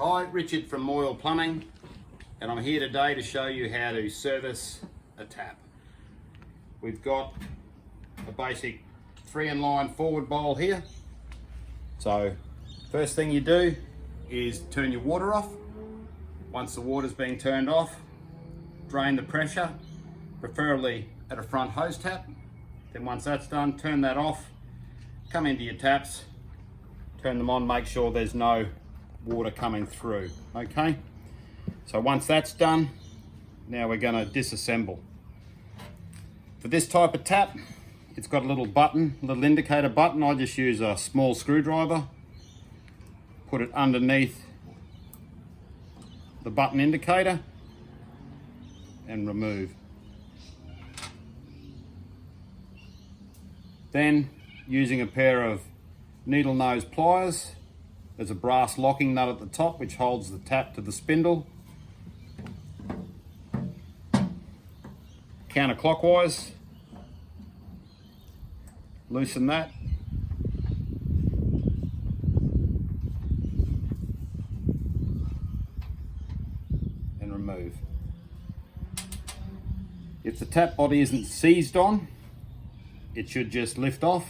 Hi, Richard from Moyle Plumbing, and I'm here today to show you how to service a tap. We've got a basic 3-in-line forward bowl here. So first thing you do is turn your water off. Once the water's been turned off, drain the pressure, preferably at a front hose tap. Then once that's done, turn that off, come into your taps, turn them on, make sure there's no water coming through. Okay, so once that's done, now we're going to disassemble. For this type of tap, it's got a little button, little indicator button. I just use a small screwdriver, put it underneath the button indicator and remove. Then, using a pair of needle nose pliers, there's a brass locking nut at the top which holds the tap to the spindle. Counterclockwise, loosen that. And remove. If the tap body isn't seized on, it should just lift off,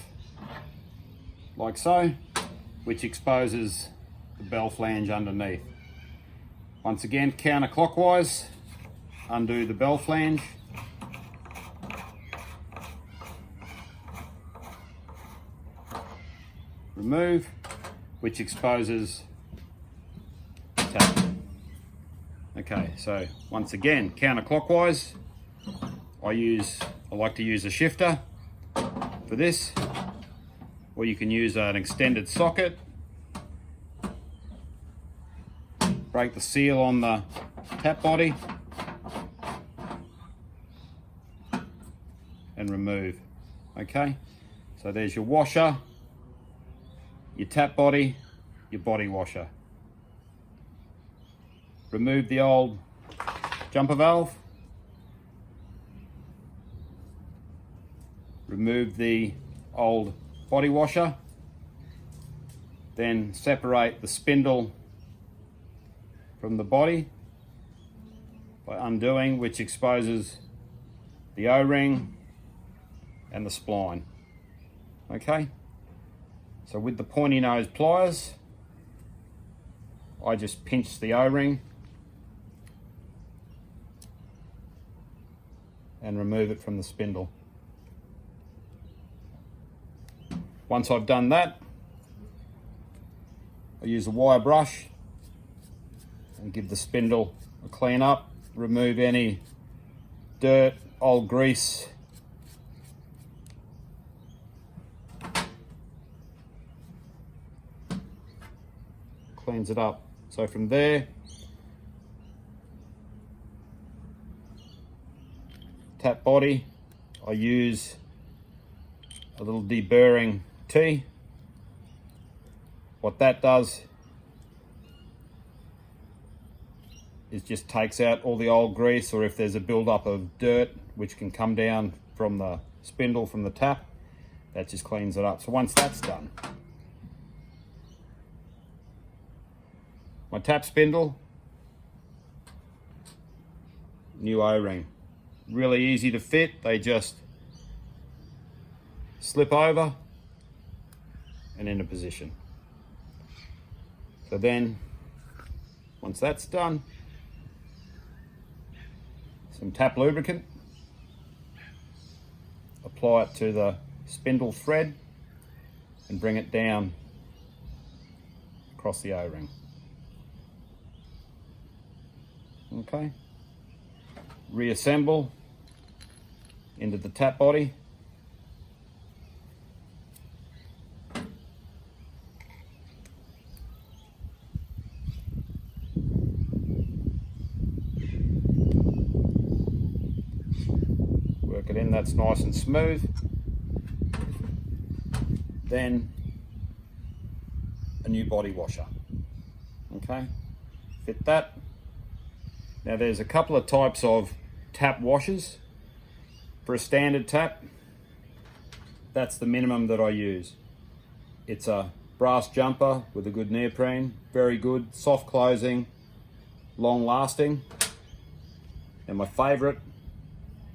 like so, which exposes the bell flange underneath. Once again, counterclockwise, undo the bell flange. Remove, which exposes the tap. Okay, so once again, counterclockwise, I like to use a shifter for this, or you can use an extended socket. Break the seal on the tap body and remove. Okay, so there's your washer, your tap body, your body washer. Remove the old jumper valve. Remove the old body washer. Then separate the spindle from the body by undoing, which exposes the O-ring and the spline. Okay, so with the pointy nose pliers, I just pinch the O-ring and remove it from the spindle. Once I've done that, I use a wire brush and give the spindle a clean up, remove any dirt, old grease, cleans it up. So from there, tap body, I use a little deburring tea. What that does is just takes out all the old grease, or if there's a build-up of dirt which can come down from the spindle from the tap, that just cleans it up. So once that's done, my tap spindle, new O-ring, really easy to fit. They just slip over and into position. So then, once that's done, some tap lubricant, apply it to the spindle thread and bring it down across the O-ring. Okay, reassemble into the tap body. Work it in, that's nice and smooth. Then a new body washer. Okay, fit that. Now there's a couple of types of tap washers. For a standard tap, that's the minimum that I use. It's a brass jumper with a good neoprene, very good, soft closing, long lasting. And my favorite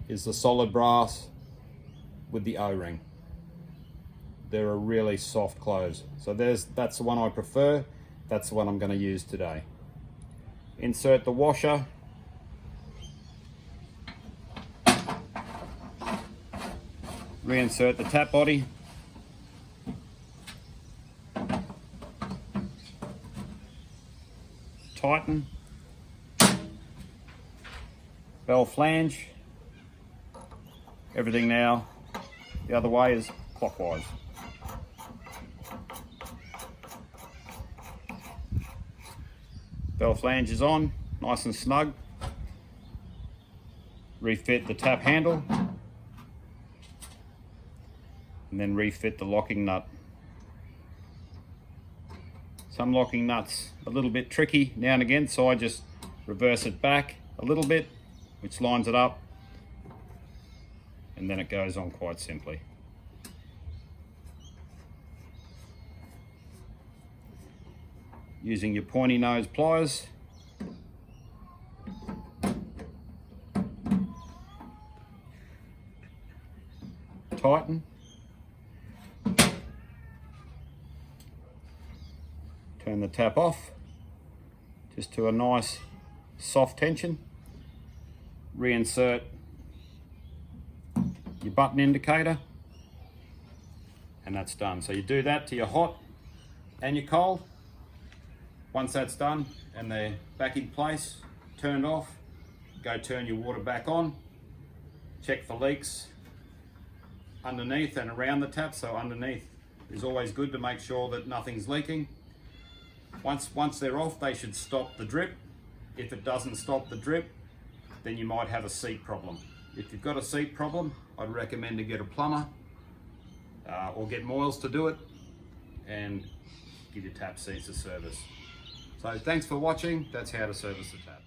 is the solid brass with the O-ring. They're a really soft close. So that's the one I prefer. That's the one I'm going to use today. Insert the washer. Reinsert the tap body. Tighten. Bell flange. Everything now the other way is clockwise. Bell flange is on, nice and snug. Refit the tap handle and then refit the locking nut. Some locking nuts a little bit tricky now and again, so I just reverse it back a little bit, which lines it up, and then it goes on quite simply. Using your pointy nose pliers, tighten, turn the tap off just to a nice soft tension, reinsert your button indicator, and that's done. So you do that to your hot and your cold. Once that's done and they're back in place, turned off, go turn your water back on, check for leaks underneath and around the tap. So underneath is always good to make sure that nothing's leaking. Once they're off, they should stop the drip. If it doesn't stop the drip, then you might have a seat problem. If you've got a seat problem, I'd recommend to get a plumber or get Moyles to do it and give your tap seats a service. So thanks for watching. That's how to service the tap.